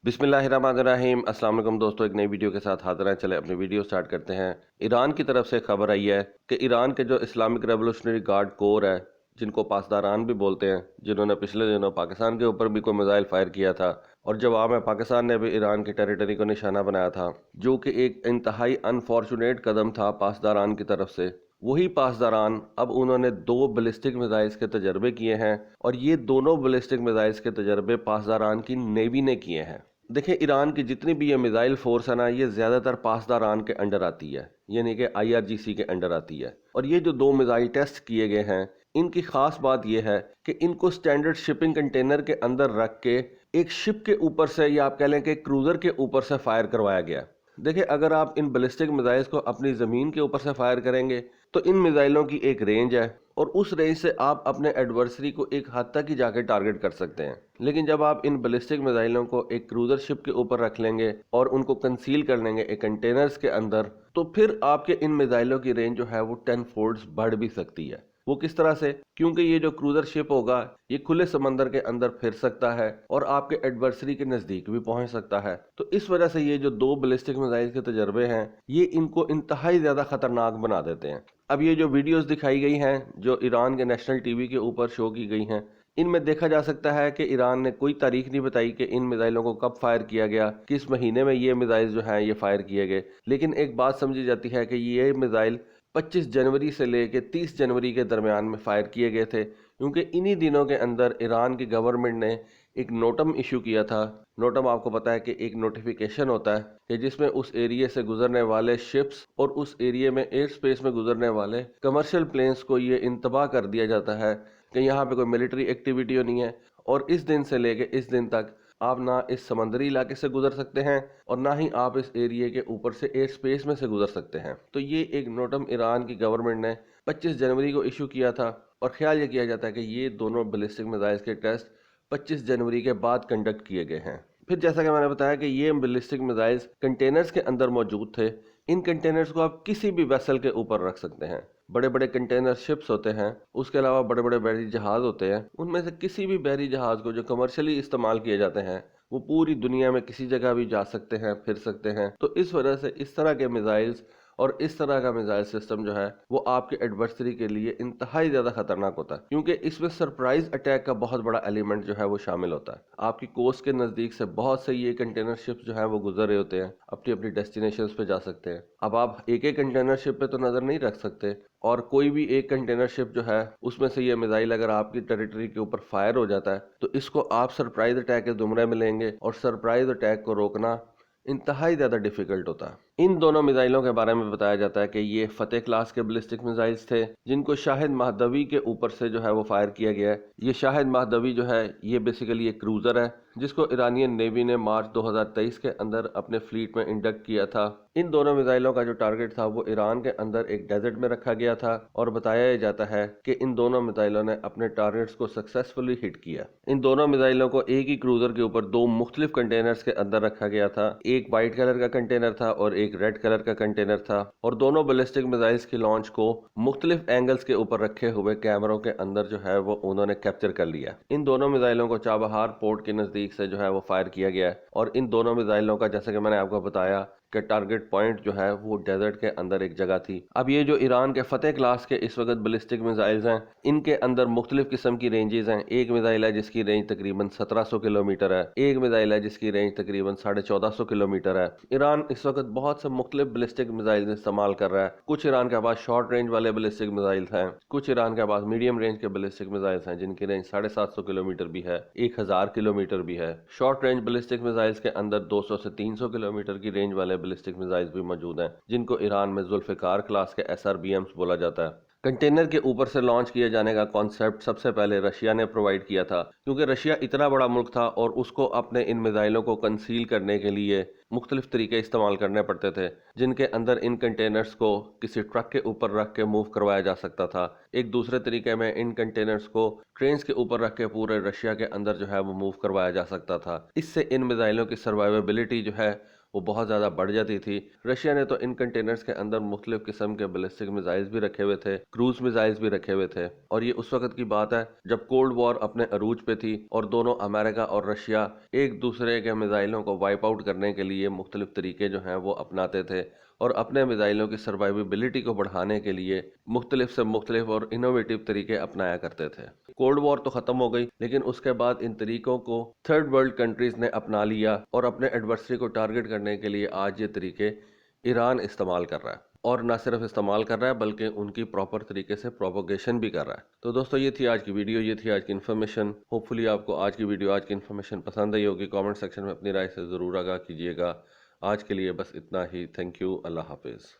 बिस्मिल्लाहिर्रहमानिर्रहीम। अस्सलाम वालेकुम दोस्तों, एक नई वीडियो के साथ हाजिर हैं। चले अपनी वीडियो स्टार्ट करते हैं। ईरान की तरफ से खबर आई है कि ईरान के जो इस्लामिक रेवोल्यूशनरी गार्ड कोर है, जिनको पासदारान भी बोलते हैं, जिन्होंने पिछले दिनों पाकिस्तान के ऊपर भी कोई मिसाइल फायर किया था और जवाब में पाकिस्तान ने भी ईरान की टेरिटरी को निशाना बनाया था, जो कि एक इंतहाई अनफॉर्चुनेट कदम था पासदारान की तरफ से। वही पासदारान अब उन्होंने 2 बैलिस्टिक मिसाइल्स के तजर्बे किए हैं और ये दोनों बैलिस्टिक मिसाइल्स के तजर्बे पासदारान की नेवी ने किए हैं। देखिए, ईरान की जितनी भी ये मिसाइल फोर्स है ना, ये ज़्यादातर पासदारान के अंडर आती है, यानी कि आईआरजीसी के अंडर आती है। और ये जो 2 मिसाइल टेस्ट किए गए हैं, इनकी ख़ास बात यह है कि इनको स्टैंडर्ड शिपिंग कंटेनर के अंदर रख के एक शिप के ऊपर से, या आप कह लें कि क्रूज़र के ऊपर से फायर करवाया गया। देखिए, अगर आप इन बैलिस्टिक मिसाइल्स को अपनी ज़मीन के ऊपर से फायर करेंगे तो इन मिसाइलों की एक रेंज है और उस रेंज से आप अपने एडवर्सरी को एक हद तक ही जाके टारगेट कर सकते हैं। लेकिन जब आप इन बैलिस्टिक मिसाइलों को एक क्रूजर शिप के ऊपर रख लेंगे और उनको कंसील कर लेंगे एक कंटेनर्स के अंदर, तो फिर आपके इन मिसाइलों की रेंज जो है वो 10 फोल्ड्स बढ़ भी सकती है। वो किस तरह से? क्योंकि ये जो क्रूजर शिप होगा, ये खुले समंदर के अंदर फिर सकता है और आपके एडवर्सरी के नज़दीक भी पहुंच सकता है। तो इस वजह से ये जो 2 बैलिस्टिक मिसाइल के तजर्बे हैं, ये इनको इंतहाई ज़्यादा खतरनाक बना देते हैं। अब ये जो वीडियोस दिखाई गई हैं, जो ईरान के नेशनल टीवी के ऊपर शो की गई हैं, इनमें देखा जा सकता है कि ईरान ने कोई तारीख नहीं बताई कि इन मिसाइलों को कब फायर किया गया, किस महीने में ये मिसाइल जो हैं ये फायर किए गए। लेकिन एक बात समझी जाती है कि ये मिसाइल 25 जनवरी से लेकर 30 जनवरी के दरमियान में फायर किए गए थे, क्योंकि इन्हीं दिनों के अंदर ईरान की गवर्नमेंट ने एक नोटम इशू किया था। नोटम आपको पता है कि एक नोटिफिकेशन होता है कि जिसमें उस एरिया से गुजरने वाले शिप्स और उस एरिया में एयर स्पेस में गुजरने वाले कमर्शियल प्लेन्स को ये इंतबाह कर दिया जाता है कि यहाँ पे कोई मिलिट्री एक्टिविटी नहीं है और इस दिन से लेके इस दिन तक आप ना इस समंदरी इलाके से गुजर सकते हैं और ना ही आप इस एरिया के ऊपर से एयर स्पेस में से गुजर सकते हैं। तो ये एक नोटम ईरान की गवर्नमेंट ने 25 जनवरी को इशू किया था और ख्याल ये किया जाता है कि ये दोनों बैलिस्टिक मिसाइल्स के टेस्ट 25 जनवरी के बाद कंडक्ट किए गए हैं। फिर जैसा कि मैंने बताया कि ये बैलिस्टिक मिसाइल्स कंटेनर्स के अंदर मौजूद थे। इन कंटेनर्स को आप किसी भी वेसल के ऊपर रख सकते हैं। बड़े बड़े कंटेनर शिप्स होते हैं, उसके अलावा बड़े बड़े बहरी जहाज होते हैं, उनमें से किसी भी बहरी जहाज को जो कमर्शियली इस्तेमाल किए जाते हैं, वो पूरी दुनिया में किसी जगह भी जा सकते हैं, फिर सकते हैं। तो इस वजह से इस तरह के मिसाइल्स और इस तरह का मिसाइल सिस्टम जो है वो आपके एडवर्सरी के लिए इंतहाई ज़्यादा खतरनाक होता है, क्योंकि इसमें सरप्राइज अटैक का बहुत बड़ा एलिमेंट जो है वो शामिल होता है। आपकी कोस्ट के नज़दीक से बहुत से ये कंटेनर शिप्स जो है वो गुजर रहे होते हैं, अपनी अपनी डेस्टिनेशन पे जा सकते हैं। अब आप एक एक कंटेनर शिप पे तो नज़र नहीं रख सकते, और कोई भी एक कंटेनर शिप जो है उसमें से ये मिसाइल अगर आपकी टेरिटरी के ऊपर फायर हो जाता है तो इसको आप सरप्राइज अटैक के जुमरे में लेंगे और सरप्राइज अटैक को रोकना इंतहाई ज़्यादा डिफिकल्ट होता है। इन दोनों मिसाइलों के बारे में बताया जाता है कि ये फतेह क्लास के बैलिस्टिक मिसाइल्स थे, जिनको शाहिद महदवी के ऊपर से जो है वो फायर किया गया है। ये शाहिद महदवी जो है ये बेसिकली एक क्रूज़र है, जिसको ईरानियन नेवी ने मार्च 2023 के अंदर अपने फ्लीट में इंडक्ट किया था। इन दोनों मिसाइलों का जो टारगेट था वो ईरान के अंदर एक डेजर्ट में रखा गया था और बताया जाता है कि इन दोनों मिसाइलों ने अपने टारगेट्स को सक्सेसफुली हिट किया। इन दोनों मिसाइलों को एक ही क्रूज़र के ऊपर 2 मुख्तलिफ कंटेनर्स के अंदर रखा गया था। एक वाइट कलर का कंटेनर था और एक रेड कलर का कंटेनर था, और दोनों बैलिस्टिक मिसाइल्स की लॉन्च को मुख्तलिफ एंगल्स के ऊपर रखे हुए कैमरों के अंदर जो है वो उन्होंने कैप्चर कर लिया। इन दोनों मिसाइलों को चाबहार पोर्ट के नज़दीक से जो है वो फायर किया गया है, और इन दोनों मिसाइलों का, जैसे कि मैंने आपको बताया, कि टारगेट पॉइंट जो है वो डेजर्ट के अंदर एक जगह थी। अब ये जो ईरान के फतेह क्लास के इस वक्त बैलिस्टिक मिसाइल्स हैं, इनके अंदर मुख्तलिफ किस्म की रेंजेस हैं। एक मिसाइल है जिसकी रेंज तकरीबन 1700 किलोमीटर है, एक मिसाइल है जिसकी रेंज तकरीबन 1450 किलोमीटर है। ईरान इस वक्त बहुत से मुख्तलिफ बैलिस्टिक मिसाइल इस्तेमाल कर रहा है। कुछ ईरान के पास शॉर्ट रेंज वाले बैलिस्टिक मिसाइल हैं, कुछ ईरान के पास मीडियम रेंज के बैलिस्टिक मिसाइल हैं जिनकी रेंज 750 किलोमीटर भी है, 1000 किलोमीटर भी है। शॉर्ट रेंज बैलिस्टिक मिसाइल्स के अंदर 200 से 300 किलोमीटर की रेंज वाले बैलिस्टिक मिसाइल्स भी मौजूद हैं, जिनको ईरान में जुल्फिकार क्लास के SRBMs बोला जाता है। कंटेनर के ऊपर से लॉन्च किए जाने का कॉन्सेप्ट सबसे पहले रशिया ने प्रोवाइड किया था, क्योंकि रशिया इतना बड़ा मुल्क था और उसको अपने इन मिसाइलों को कंसील करने के लिए मुख्तलिफ तरीके इस्तेमाल करने पड़ते थे, जिनके अंदर इन कंटेनर्स को किसी ट्रक के ऊपर रख के मूव करवाया जा सकता था। एक दूसरे तरीके में इन कंटेनर्स को ट्रेन्स के ऊपर रख के पूरे रशिया के अंदर जो है वो मूव करवाया जा सकता था। इससे इन मिसाइलों की सर्वाइवेबिलिटी जो है وہ بہت زیادہ بڑھ جاتی تھی۔ رشیا نے تو ان کنٹینرز کے اندر مختلف قسم کے بیلسٹک میزائلز بھی رکھے ہوئے تھے، کروز میزائلز بھی رکھے ہوئے تھے، اور یہ اس وقت کی بات ہے جب کولڈ وار اپنے عروج پہ تھی اور دونوں امریکہ اور رشیا ایک دوسرے کے میزائلوں کو وائپ آؤٹ کرنے کے لیے مختلف طریقے جو ہیں وہ اپناتے تھے، اور اپنے میزائلوں کی سروائیویبلٹی کو بڑھانے کے لیے مختلف سے مختلف اور انوویٹو طریقے اپنایا کرتے تھے۔ کولڈ وار تو ختم ہو گئی، لیکن اس کے بعد ان طریقوں کو تھرڈ ورلڈ کنٹریز نے اپنا لیا، اور اپنے ایڈورسری کو ٹارگٹ کرنے کے لیے آج یہ طریقے ایران استعمال کر رہا ہے، اور نہ صرف استعمال کر رہا ہے بلکہ ان کی پراپر طریقے سے پروپوگیشن بھی کر رہا ہے۔ تو دوستو یہ تھی آج کی ویڈیو، یہ تھی آج کی انفارمیشن۔ ہوپ فلی آپ کو آج کی ویڈیو، آج کی انفارمیشن پسند آئی ہوگی۔ کامنٹ سیکشن میں اپنی رائے سے ضرور آگاہ کیجیے گا۔ آج کے لیے بس اتنا ہی۔ تھینک یو، اللہ حافظ۔